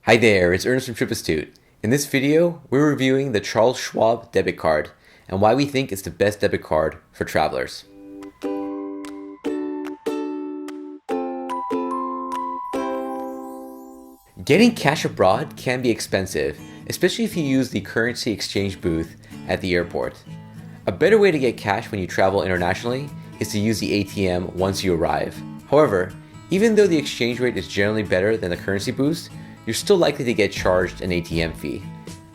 Hi there, it's Ernest from TripAstute. In this video, we're reviewing the Charles Schwab Debit Card and why we think it's the best debit card for travelers. Getting cash abroad can be expensive, especially if you use the currency exchange booth at the airport. A better way to get cash when you travel internationally is to use the ATM once you arrive. However, even though the exchange rate is generally better than the currency booth, you're still likely to get charged an ATM fee.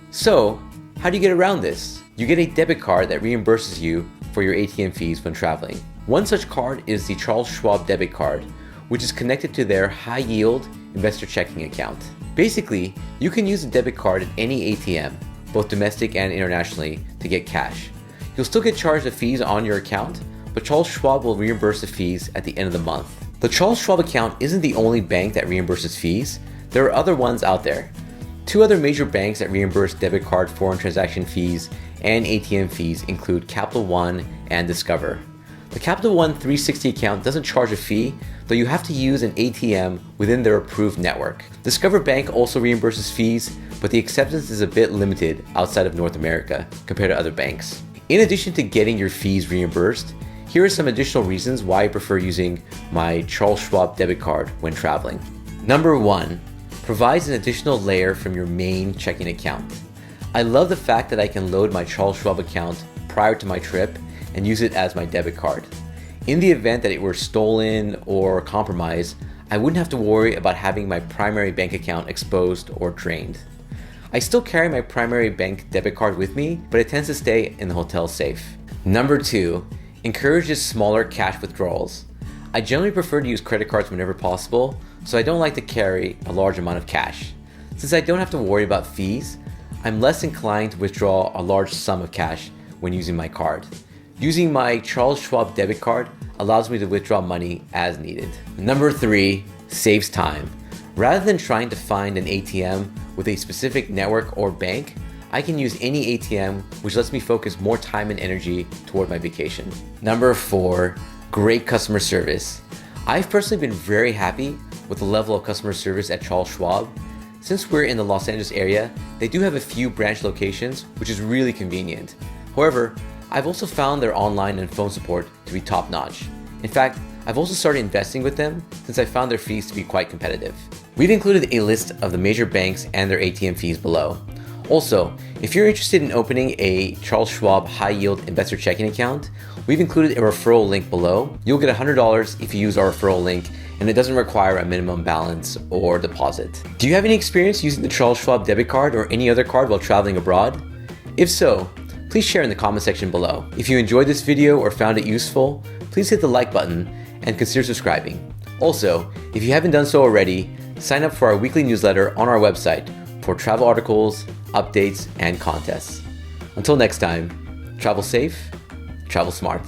So, how do you get around this? You get a debit card that reimburses you for your ATM fees when traveling. One such card is the Charles Schwab Debit Card, which is connected to their high-yield investor checking account. Basically, you can use a debit card at any ATM, both domestic and internationally, to get cash. You'll still get charged the fees on your account, but Charles Schwab will reimburse the fees at the end of the month. The Charles Schwab account isn't the only bank that reimburses fees. There are other ones out there. Two other major banks that reimburse debit card foreign transaction fees and ATM fees include Capital One and Discover. The Capital One 360 account doesn't charge a fee, though you have to use an ATM within their approved network. Discover Bank also reimburses fees, but the acceptance is a bit limited outside of North America compared to other banks. In addition to getting your fees reimbursed, here are some additional reasons why I prefer using my Charles Schwab debit card when traveling. Number 1. Provides an additional layer from your main checking account. I love the fact that I can load my Charles Schwab account prior to my trip and use it as my debit card. In the event that it were stolen or compromised, I wouldn't have to worry about having my primary bank account exposed or drained. I still carry my primary bank debit card with me, but it tends to stay in the hotel safe. Number 2. Encourages smaller cash withdrawals. I generally prefer to use credit cards whenever possible, so I don't like to carry a large amount of cash. Since I don't have to worry about fees, I'm less inclined to withdraw a large sum of cash when using my card. Using my Charles Schwab debit card allows me to withdraw money as needed. Number 3, saves time. Rather than trying to find an ATM with a specific network or bank, I can use any ATM, which lets me focus more time and energy toward my vacation. Number 4, great customer service. I've personally been very happy with the level of customer service at Charles Schwab. Since we're in the Los Angeles area, they do have a few branch locations, which is really convenient. However, I've also found their online and phone support to be top-notch. In fact, I've also started investing with them since I found their fees to be quite competitive. We've included a list of the major banks and their ATM fees below. Also, if you're interested in opening a Charles Schwab high-yield investor checking account, we've included a referral link below. You'll get $100 if you use our referral link, and it doesn't require a minimum balance or deposit. Do you have any experience using the Charles Schwab debit card or any other card while traveling abroad? If so, please share in the comment section below. If you enjoyed this video or found it useful, please hit the like button and consider subscribing. Also, if you haven't done so already, sign up for our weekly newsletter on our website for travel articles, updates, and contests. Until next time, travel safe, travel smart.